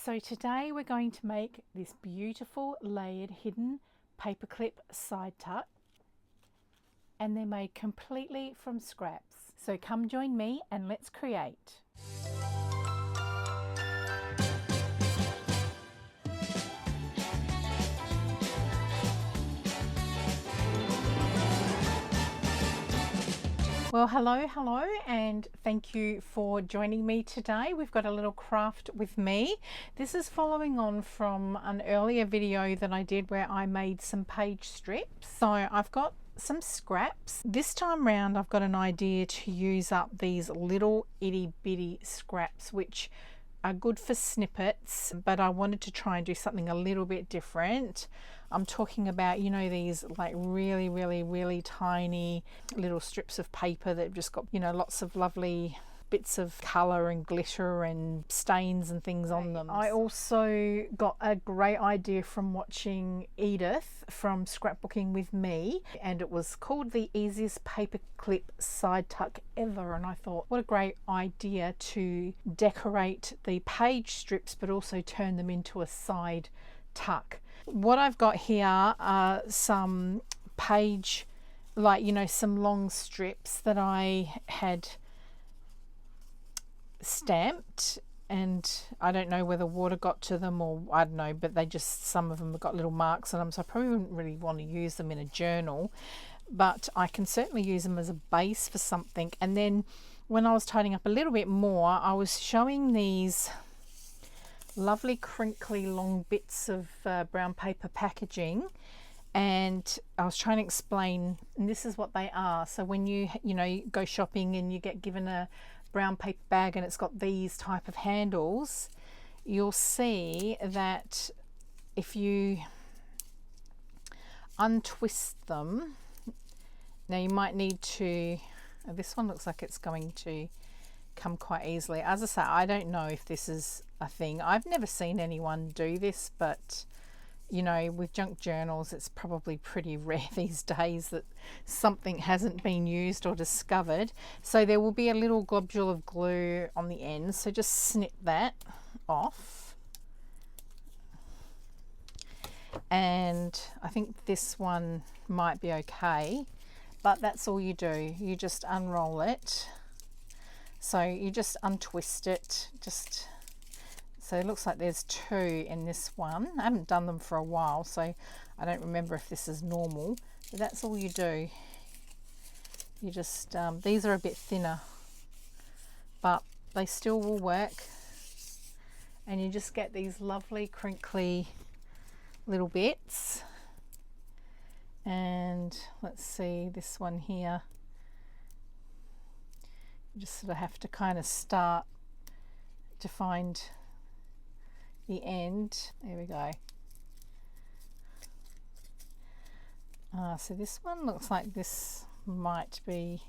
So today we're going to make this beautiful layered hidden paperclip side tuck, and they're made completely from scraps. So come join me and let's create. Well, hello, and thank you for joining me today. We've got a little craft with me. This is following on from an earlier video that I did where I made some page strips. So I've got some scraps. This time round I've got an idea to use up these little itty bitty scraps which are good for snippets, but I wanted to try and do something a little bit different. I'm talking about, you know, these like really tiny little strips of paper that have just got, you know, lots of lovely bits of colour and glitter and stains and things on them. I also got a great idea from watching Edith from Scrapbooking with Me, and it was called the easiest paperclip side tuck ever, and I thought what a great idea to decorate the page strips but also turn them into a side tuck. What I've got here are some page, like, you know, some long strips that I had stamped, and I don't know whether water got to them or I don't know, but they just, some of them have got little marks on them, so I probably wouldn't really want to use them in a journal, but I can certainly use them as a base for something. And then when I was tidying up a little bit more, I was showing these lovely crinkly long bits of brown paper packaging, and I was trying to explain, and this is what they are. So when you go shopping and you get given a brown paper bag and it's got these type of handles, you'll see that if you untwist them, now you might need to, this one looks like it's going to come quite easily. As I say, I don't know if this is a thing. I've never seen anyone do this, but you know, with junk journals it's probably pretty rare these days that something hasn't been used or discovered. So there will be a little globule of glue on the end, so just snip that off. And I think this one might be okay, but that's all you do. You just unroll it. So you just untwist it, just so it looks like there's two in this one. I haven't done them for a while, so I don't remember if this is normal, but that's all you do. You just, these are a bit thinner, but they still will work. And you just get these lovely crinkly little bits. And let's see, this one here. You just sort of have to kind of start to find the end. There we go. So this one looks like this might be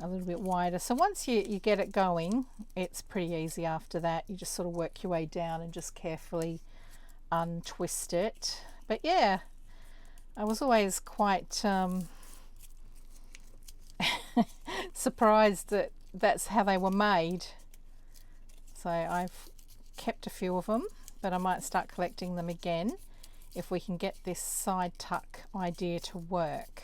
a little bit wider. So once you get it going, it's pretty easy after that. You just sort of work your way down and just carefully untwist it. But yeah, I was always quite surprised that that's how they were made. So I've kept a few of them, but I might start collecting them again if we can get this side tuck idea to work,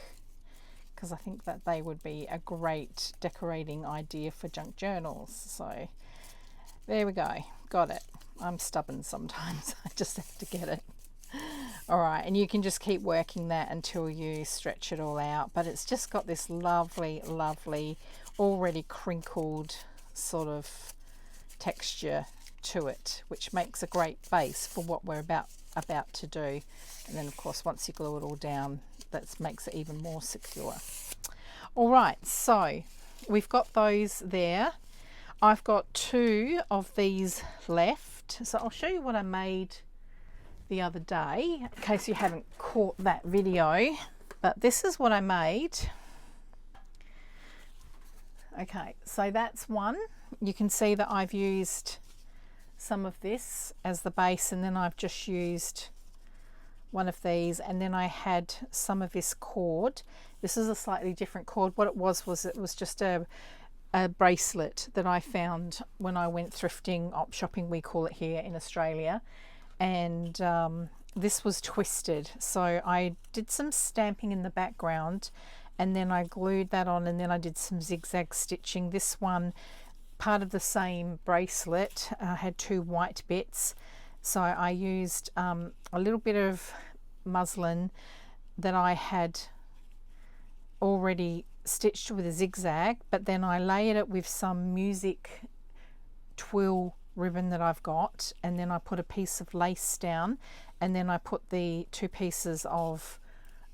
because I think that they would be a great decorating idea for junk journals. So there we go, got it. I'm stubborn sometimes. I just have to get it. All right, and you can just keep working that until you stretch it all out, but it's just got this lovely already crinkled sort of texture to it, which makes a great base for what we're about to do. And then of course once you glue it all down, that makes it even more secure. All right, so we've got those there. I've got two of these left, so I'll show you what I made the other day in case you haven't caught that video, but this is what I made. Okay, so that's one. You can see that I've used some of this as the base, and then I've just used one of these, and then I had some of this cord. This is a slightly different cord. What it was it was just a a bracelet that I found when I went thrifting, op shopping we call it here in Australia, and this was twisted, so I did some stamping in the background and then I glued that on, and then I did some zigzag stitching. This one, part of the same bracelet, had two white bits, so I used a little bit of muslin that I had already stitched with a zigzag, but then I layered it with some music twill ribbon that I've got, and then I put a piece of lace down, and then I put the two pieces of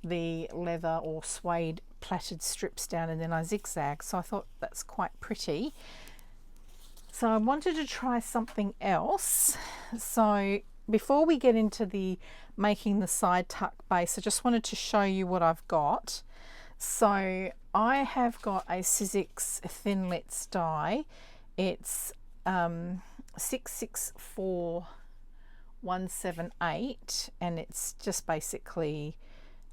the leather or suede plaited strips down, and then I zigzag. So I thought that's quite pretty. So I wanted to try something else. So before we get into the making the side tuck base, I just wanted to show you what I've got. So I have got a Sizzix Thinlits die. It's 664178, and it's just basically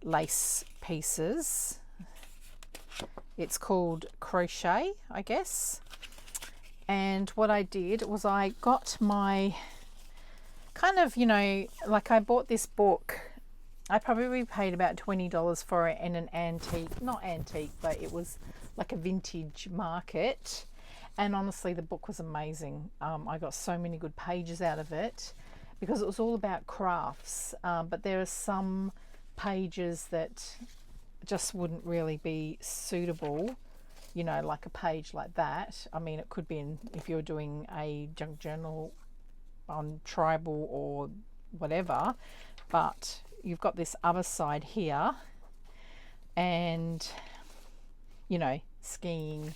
lace pieces. It's called crochet, I guess. And what I did was I got my kind of, you know, like I bought this book. I probably paid about $20 for it in an antique, not antique, but it was like a vintage market. And honestly, the book was amazing. I got so many good pages out of it because it was all about crafts. But there are some pages that just wouldn't really be suitable, you know, like a page like that. I mean, it could be if you're doing a junk journal on tribal or whatever, but you've got this other side here, and you know, skiing,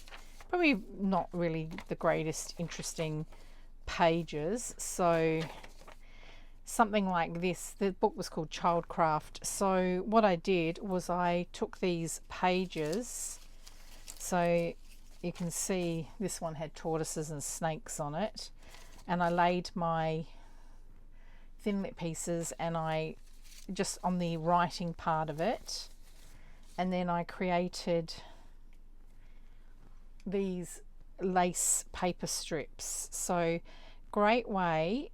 probably not really the greatest interesting pages. So something like this, the book was called Childcraft. So what I did was I took these pages, so you can see this one had tortoises and snakes on it, and I laid my Thinlit pieces and I just on the writing part of it, and then I created these lace paper strips. So great way,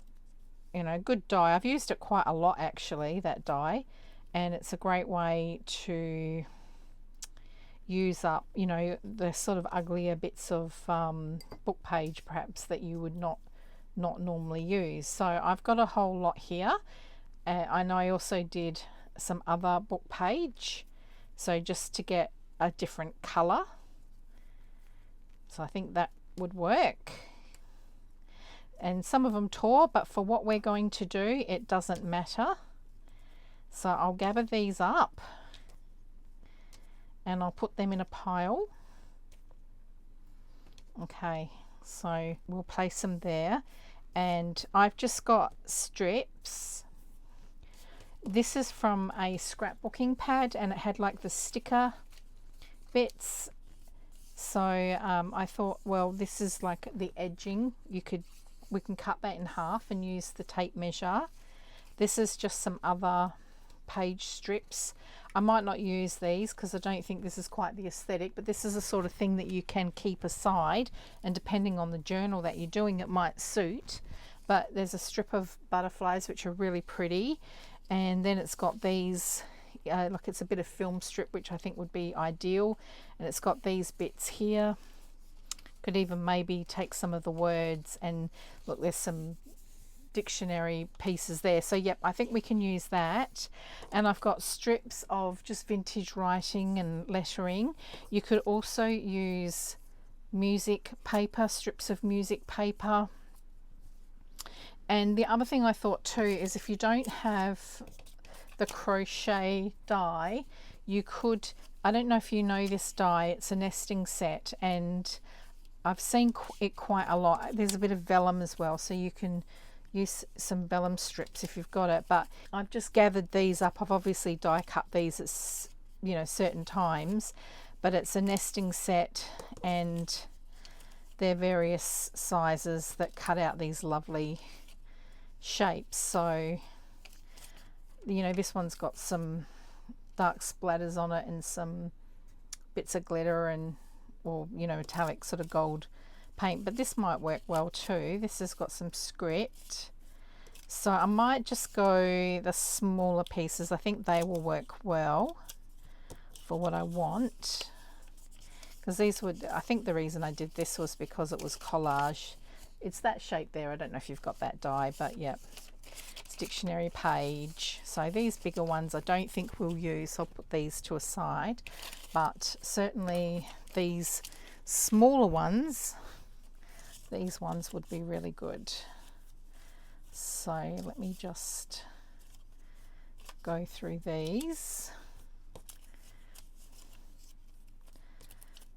you know, good die. I've used it quite a lot actually, that die, and it's a great way to use up, you know, the sort of uglier bits of book page perhaps that you would not normally use. So I've got a whole lot here. I know I also did some other book page, so just to get a different color. So I think that would work. And some of them tore, but for what we're going to do, it doesn't matter. So I'll gather these up and I'll put them in a pile. Okay, so we'll place them there. And I've just got strips. This is from a scrapbooking pad, and it had like the sticker bits. So I thought, well, this is like the edging. We can cut that in half and use the tape measure. This is just some other page strips. I might not use these because I don't think this is quite the aesthetic, but this is the sort of thing that you can keep aside, and depending on the journal that you're doing, it might suit. But there's a strip of butterflies which are really pretty, and then it's got these like it's a bit of film strip which I think would be ideal, and it's got these bits here. Could even maybe take some of the words, and look, there's some dictionary pieces there. So yep, I think we can use that. And I've got strips of just vintage writing and lettering. You could also use music paper, strips of music paper. And the other thing I thought too is if you don't have the crochet die, you could, I don't know if you know this die, it's a nesting set, and I've seen it quite a lot. There's a bit of vellum as well, so you can use some vellum strips if you've got it. But I've just gathered these up. I've obviously die cut these at, you know, certain times, but it's a nesting set, and they're various sizes that cut out these lovely shapes. So, you know, this one's got some dark splatters on it and some bits of glitter and or you know, metallic sort of gold paint, but this might work well too. This has got some script, so I might just go the smaller pieces. I think they will work well for what I want, because these would, I think the reason I did this was because it was collage. It's that shape there. I don't know if you've got that die, but yeah, it's dictionary page. So these bigger ones I don't think we'll use, so I'll put these to a side, but certainly these smaller ones, these ones would be really good. So let me just go through these.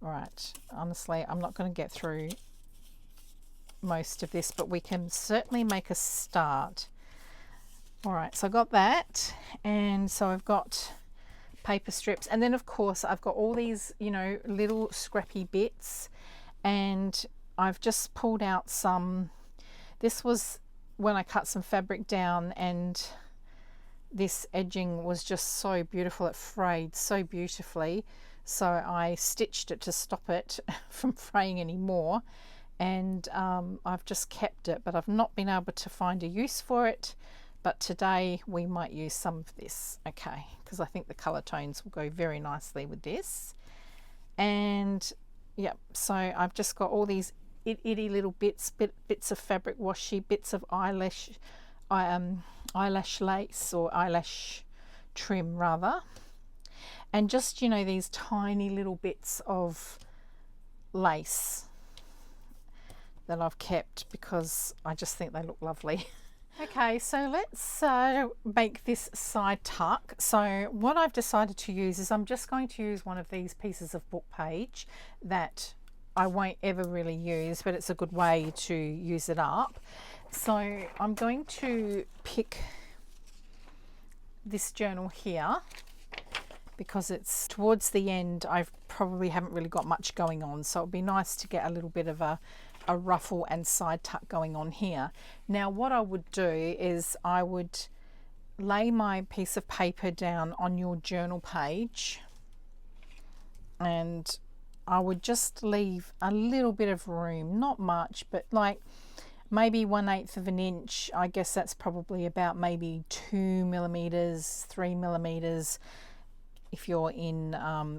Right, honestly, I'm not going to get through most of this, but we can certainly make a start. All right, so I got that, and so I've got paper strips, and then of course I've got all these, you know, little scrappy bits, and I've just pulled out some. This was when I cut some fabric down, and this edging was just so beautiful. It frayed so beautifully, so I stitched it to stop it from fraying anymore, and I've just kept it, but I've not been able to find a use for it. But today we might use some of this, okay, because I think the color tones will go very nicely with this. And yeah, so I've just got all these itty little bits of fabric washi, bits of eyelash lace, or eyelash trim rather, and just, you know, these tiny little bits of lace that I've kept because I just think they look lovely. Okay, so let's make this side tuck. So what I've decided to use is I'm just going to use one of these pieces of book page that I won't ever really use, but it's a good way to use it up. So I'm going to pick this journal here because it's towards the end. I probably haven't really got much going on, so it'd be nice to get a little bit of a ruffle and side tuck going on here. Now what I would do is I would lay my piece of paper down on your journal page, and I would just leave a little bit of room, not much, but like maybe 1/8 of an inch. I guess that's probably about maybe 2 millimeters, 3 millimeters if you're in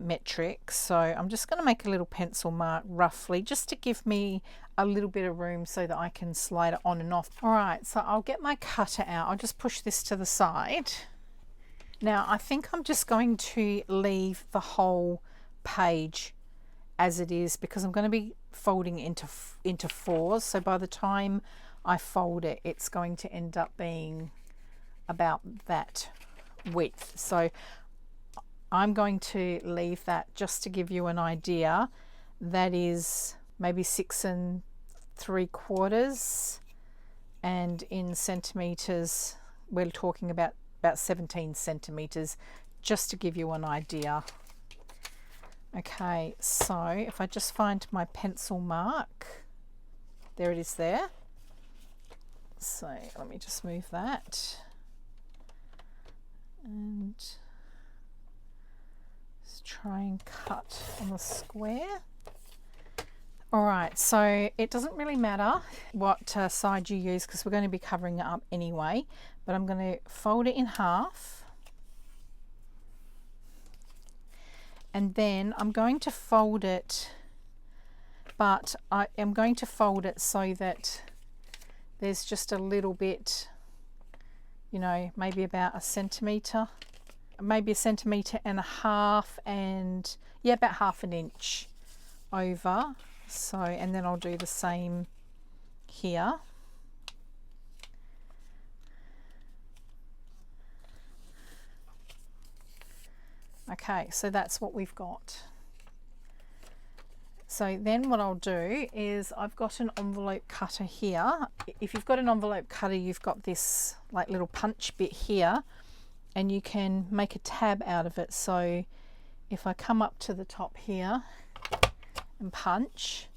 metric. So I'm just going to make a little pencil mark roughly just to give me a little bit of room so that I can slide it on and off. All right, so I'll get my cutter out. I'll just push this to the side. Now I think I'm just going to leave the whole page as it is because I'm going to be folding into fours. So by the time I fold it, it's going to end up being about that width. So I'm going to leave that just to give you an idea. That is maybe 6 3/4, and in centimeters we're talking about 17 centimeters, just to give you an idea. Okay, so if I just find my pencil mark, there it is there. So let me just move that, and try and cut on the square. All right, so it doesn't really matter what side you use because we're going to be covering it up anyway, but I'm going to fold it in half, and then I'm going to fold it, but I am going to fold it so that there's just a little bit, you know, maybe about 1 centimeter, maybe 1.5 centimeters, and yeah, about 1/2 inch over. So, and then I'll do the same here. Okay, so that's what we've got. So then what I'll do is I've got an envelope cutter here. If you've got an envelope cutter, you've got this like little punch bit here, and you can make a tab out of it. So if I come up to the top here and punch,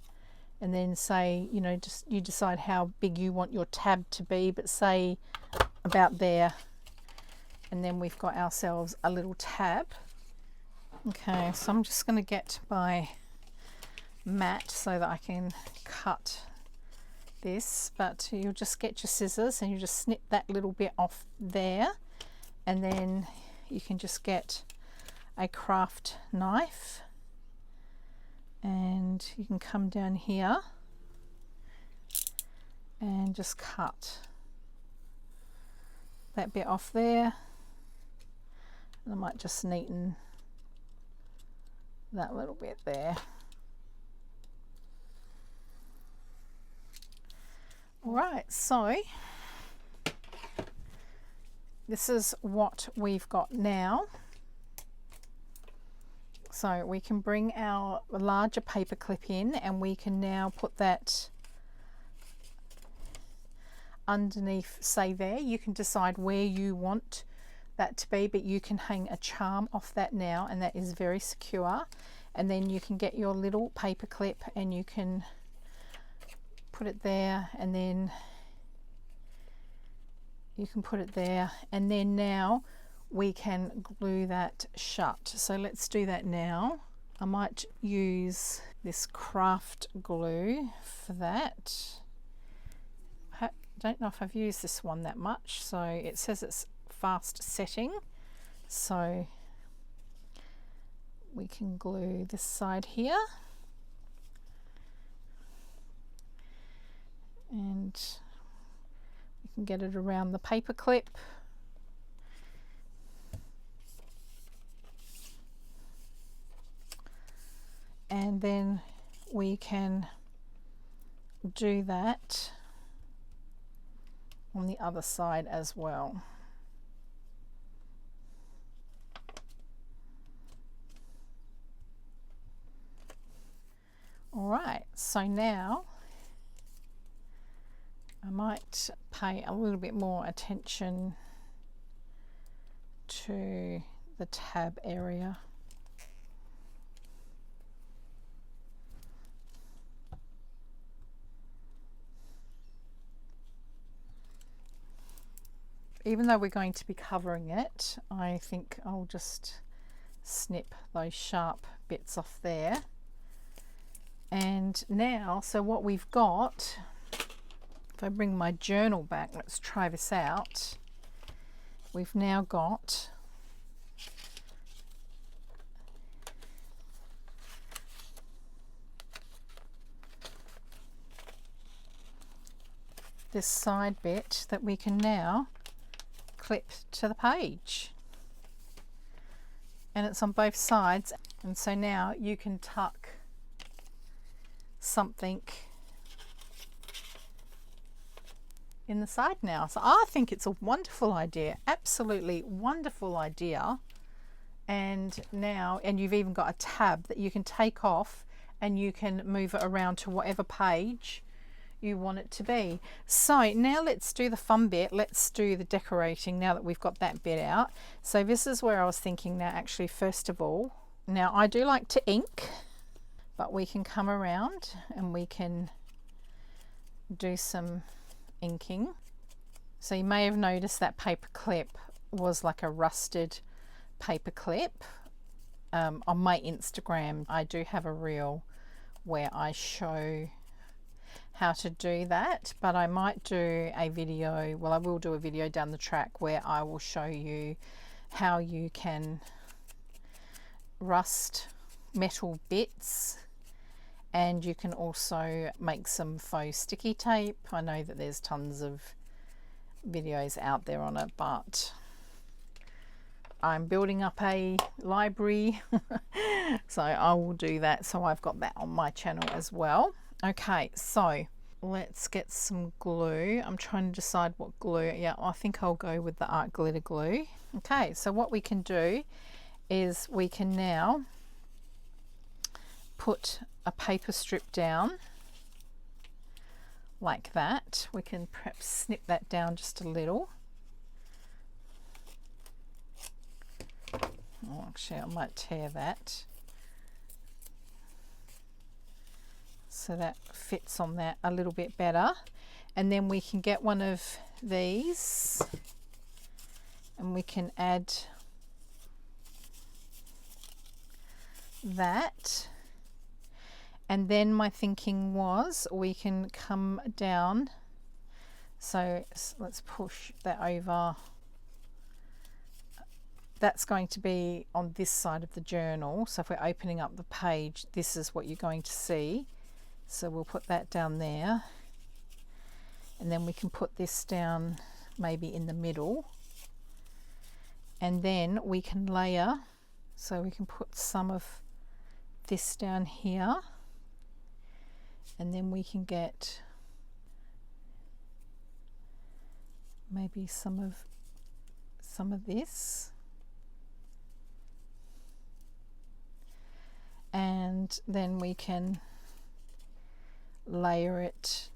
and then say, you know, just you decide how big you want your tab to be, but say about there, and then we've got ourselves a little tab. Okay, so I'm just going to get my mat so that I can cut this, but you'll just get your scissors and you just snip that little bit off there, and then you can just get a craft knife and you can come down here and just cut that bit off there. And I might just neaten that little bit there. Alright, so this is what we've got now. So we can bring our larger paper clip in and we can now put that underneath, say there. You can decide where you want that to be, but you can hang a charm off that now, and that is very secure. And then you can get your little paper clip and you can put it there, and then you can put it there, and then now we can glue that shut. So let's do that now. I might use this craft glue for that. I don't know if I've used this one that much, so it says it's fast setting, so we can glue this side here, and we can get it around the paper clip. And then we can do that on the other side as well. All right, so now I might pay a little bit more attention to the tab area. Even though we're going to be covering it, I think I'll just snip those sharp bits off there. And now, so what we've got, if I bring my journal back, let's try this out. We've now got this side bit that we can now clip to the page, and it's on both sides. And so now you can tuck something in the side now. So I think it's a wonderful idea, absolutely wonderful idea. And now, and you've even got a tab that you can take off and you can move it around to whatever page you want it to be. So now let's do the fun bit. Let's do the decorating now that we've got that bit out. So this is where I was thinking now, actually, first of all, now I do like to ink, but we can come around and we can do some inking. So you may have noticed that paper clip was like a rusted paper clip. On my Instagram, I do have a reel where I show how to do that, but I might do a video, well, I will do a video down the track where I will show you how you can rust metal bits, and you can also make some faux sticky tape. I know that there's tons of videos out there on it, but I'm building up a library so I will do that. So I've got that on my channel as well. Okay, so let's get some glue. I'm trying to decide what glue. Yeah, I think I'll go with the art glitter glue. Okay, so what we can do is we can now put a paper strip down like that. We can perhaps snip that down just a little. Oh, actually, I might tear that so that fits on that a little bit better. And then we can get one of these and we can add that. And then my thinking was we can come down, so let's push that over. That's going to be on this side of the journal, so if we're opening up the page, this is what you're going to see. So we'll put that down there, and then we can put this down maybe in the middle, and then we can layer, so we can put some of this down here, and then we can get maybe some of this, and then we can layer it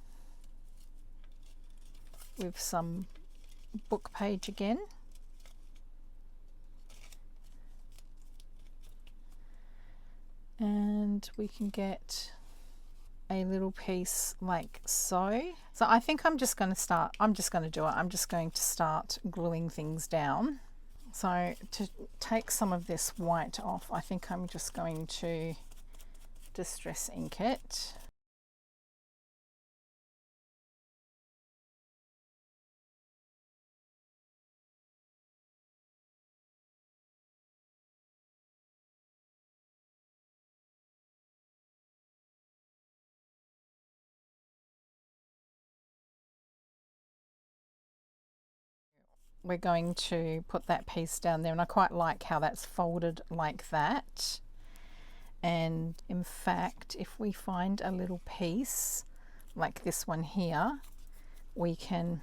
with some book page again. And we can get a little piece like so. So I think I'm just going to start gluing things down. So to take some of this white off, I think I'm just going to distress ink it. We're going to put that piece down there, and I quite like how that's folded like that. And in fact, if we find a little piece like this one here, we can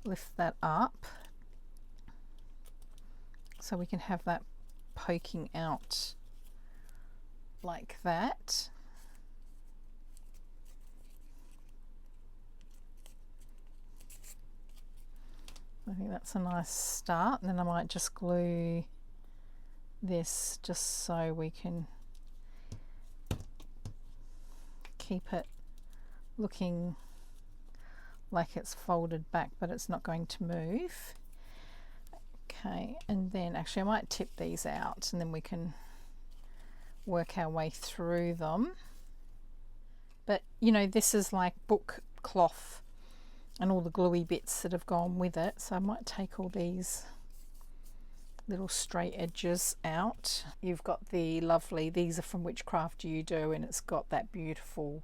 lift that up so we can have that poking out like that. I think that's a nice start, and then I might just glue this just so we can keep it looking like it's folded back, but it's not going to move. Okay, and then actually I might tip these out, and then we can work our way through them. But you know, this is like book cloth and all the gluey bits that have gone with it, so I might take all these little straight edges out. You've got the lovely, these are from Which Craft Do You Do, and it's got that beautiful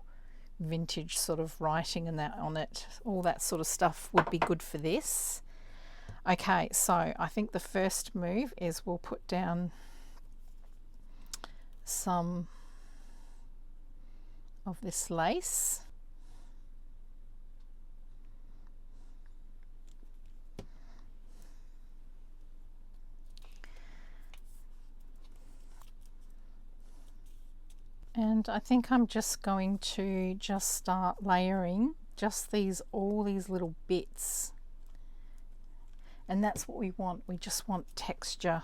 vintage sort of writing and that on it. All that sort of stuff would be good for this. Okay, so I think the first move is we'll put down some of this lace. And I think I'm just going to start layering just all these little bits. And that's what we want. We just want texture.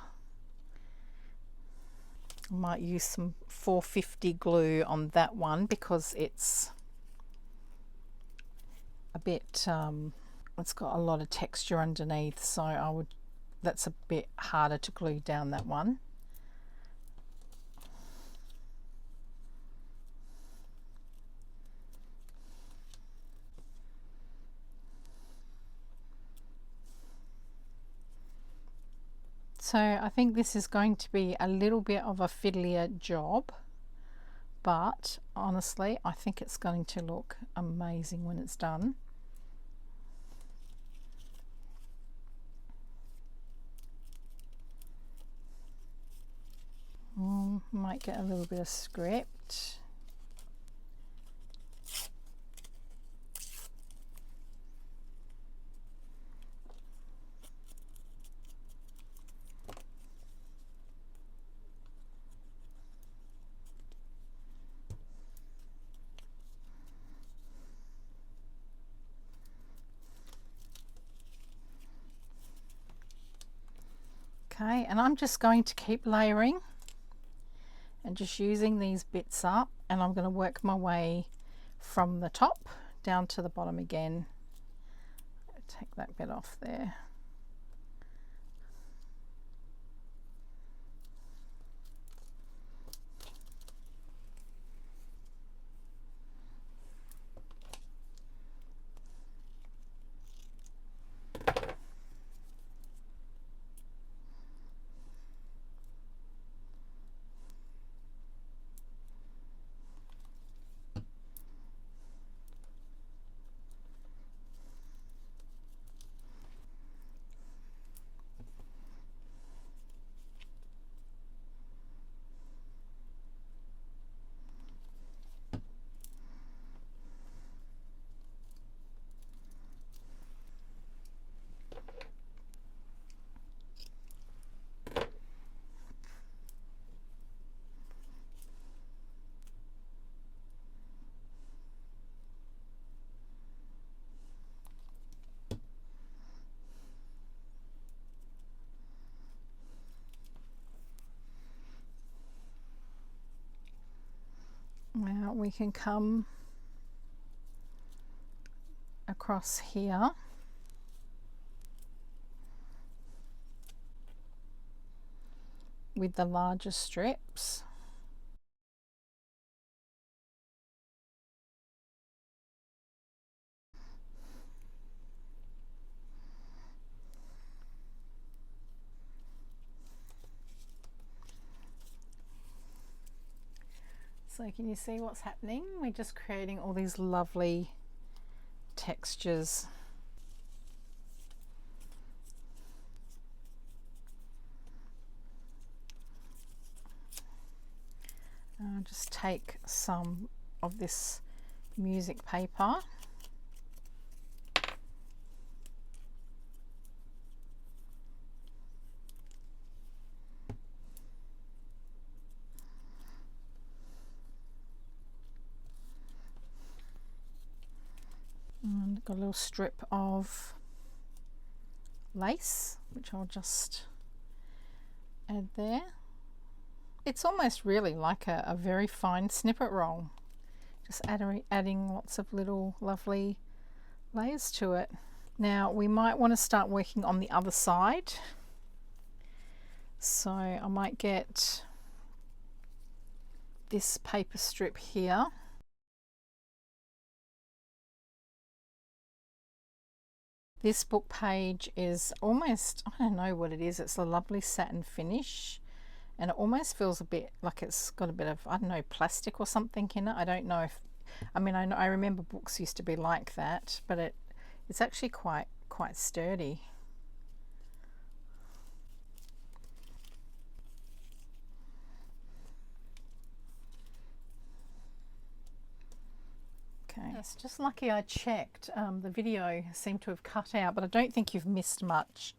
I might use some 450 glue on that one because it's a bit, it's got a lot of texture underneath, so that's a bit harder to glue down, that one. So I think this is going to be a little bit of a fiddlier job, but honestly I think it's going to look amazing when it's done. Might get a little bit of script. Okay, and I'm just going to keep layering and just using these bits up, and I'm going to work my way from the top down to the bottom again. Take that bit off there. Now we can come across here with the larger strips. So can you see what's happening? We're just creating all these lovely textures. I'll just take some of this music paper. And got a little strip of lace, which I'll just add there. It's almost really like a very fine snippet roll. Just adding lots of little lovely layers to it. Now we might want to start working on the other side. So I might get this paper strip here. This book page is almost, I don't know what it is, it's a lovely satin finish, and it almost feels a bit like it's got a bit of, I don't know, plastic or something in it. I don't know if, I mean, I remember books used to be like that, but it's actually quite sturdy. Okay, it's just lucky I checked. The video seemed to have cut out, but I don't think you've missed much.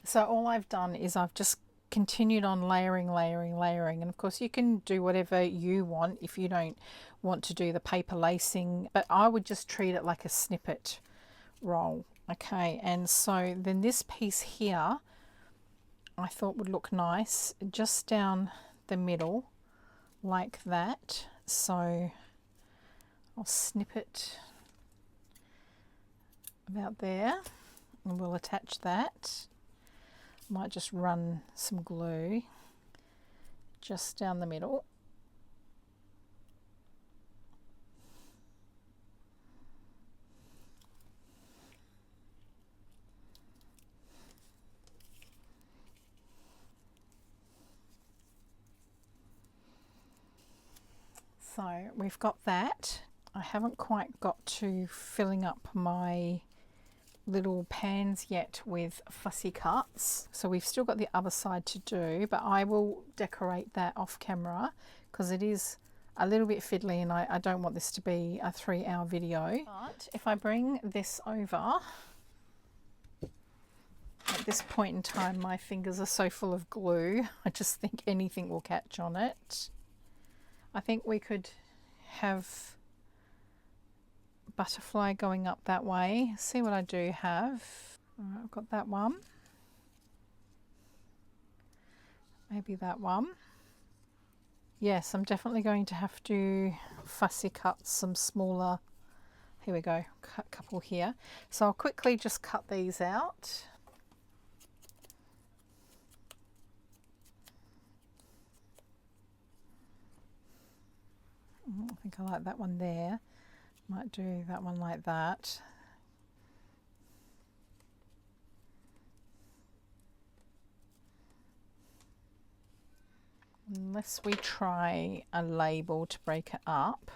So all I've done is I've just continued on layering, and of course you can do whatever you want if you don't want to do the paper lacing, but I would just treat it like a snippet roll. Okay, and so then this piece here I thought would look nice just down the middle like that. So I'll snip it about there and we'll attach that. Might just run some glue just down the middle. So we've got that. I haven't quite got to filling up my little pans yet with fussy cuts, so we've still got the other side to do, but I will decorate that off camera because it is a little bit fiddly and I don't want this to be a 3-hour video. But if I bring this over, at this point in time my fingers are so full of glue, I just think anything will catch on it. I think we could have butterfly going up that way. See what I do have. All right, I've got that one. Maybe that one. Yes, I'm definitely going to have to fussy cut some smaller. Here we go, cut a couple here. So I'll quickly just cut these out. I think I like that one there. Might do that one like that. Unless we try a label to break it up.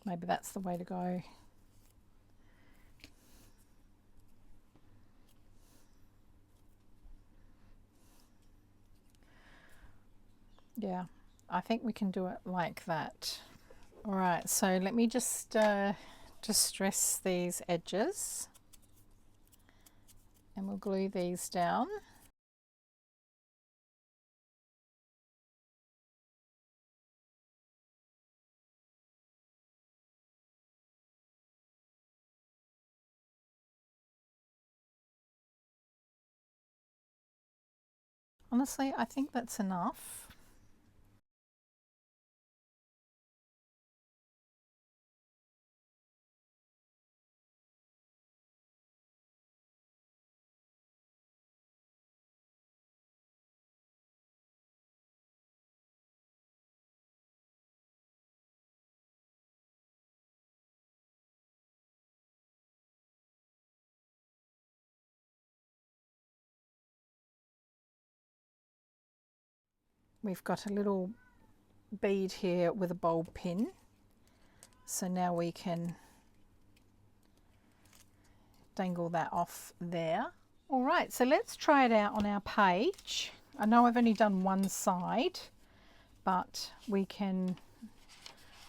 Maybe that's the way to go. Yeah, I think we can do it like that. All right, so let me just distress these edges and we'll glue these down. Honestly, I think that's enough. We've got a little bead here with a bulb pin. So now we can dangle that off there. All right, so let's try it out on our page. I know I've only done one side, but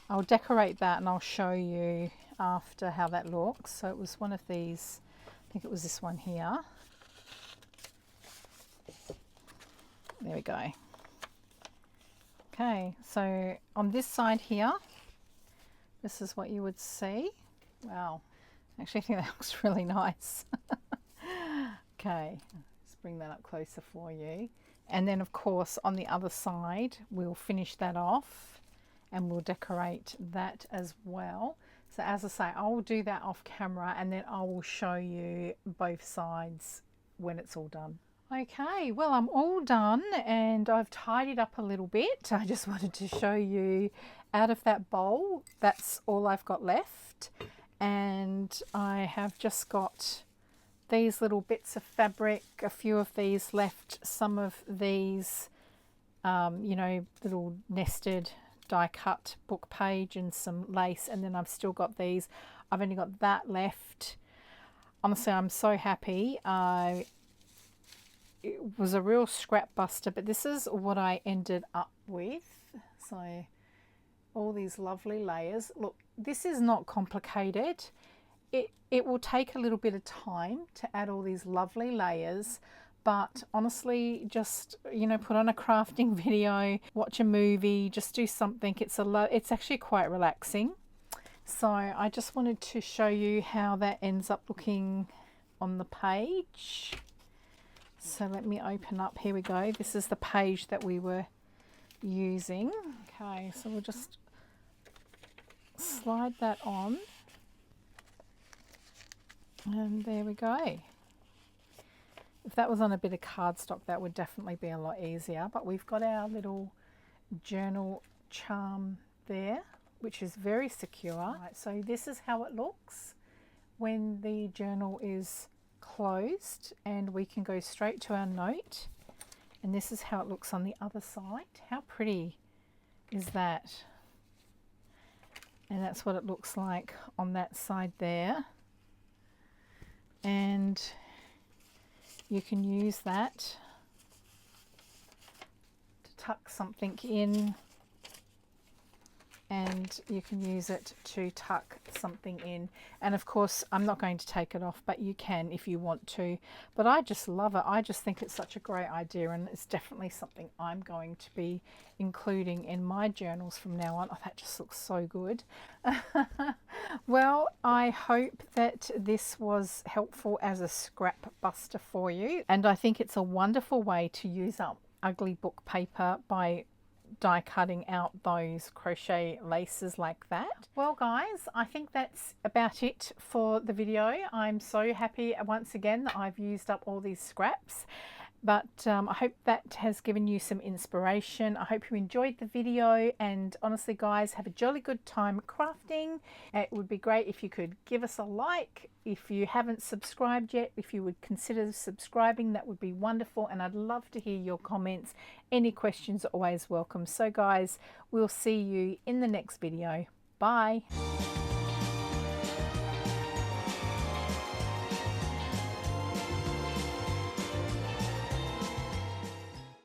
I'll decorate that and I'll show you after how that looks. So it was one of these, I think it was this one here. There we go. Okay, so on this side here, this is what you would see. Wow, I actually think that looks really nice. Okay, let's bring that up closer for you. And then of course on the other side, we'll finish that off and we'll decorate that as well. So as I say, I will do that off camera and then I will show you both sides when it's all done. Okay, well I'm all done and I've tidied up a little bit. I just wanted to show you out of that bowl, that's all I've got left. And I have just got these little bits of fabric, a few of these left, some of these, you know, little nested die cut book page and some lace, and then I've still got these. I've only got that left. Honestly, I'm so happy. It was a real scrap buster, but this is what I ended up with. So all these lovely layers. Look, this is not complicated. It will take a little bit of time to add all these lovely layers, but honestly, just, you know, put on a crafting video, watch a movie, just do something. It's actually quite relaxing. So I just wanted to show you how that ends up looking on the page. So let me open up, here we go. This is the page that we were using. Okay, so we'll just slide that on. And there we go. If that was on a bit of cardstock, that would definitely be a lot easier. But we've got our little journal charm there, which is very secure. Right, so this is how it looks when the journal is closed, and we can go straight to our note. And this is how it looks on the other side. How pretty is that? And that's what it looks like on that side there. And you can use that to tuck something in, and you can use it to tuck something in. And of course, I'm not going to take it off, but you can if you want to. But I just love it. I just think it's such a great idea, and it's definitely something I'm going to be including in my journals from now on. Oh, that just looks so good. Well, I hope that this was helpful as a scrap buster for you. And I think it's a wonderful way to use up ugly book paper by die cutting out those crochet laces like that. Well guys, I think that's about it for the video. I'm so happy once again that I've used up all these scraps, but I hope that has given you some inspiration. I hope you enjoyed the video, and honestly guys, have a jolly good time crafting. It would be great if you could give us a like. If you haven't subscribed yet, if you would consider subscribing, that would be wonderful, and I'd love to hear your comments. Any questions are always welcome. So guys, we'll see you in the next video. Bye.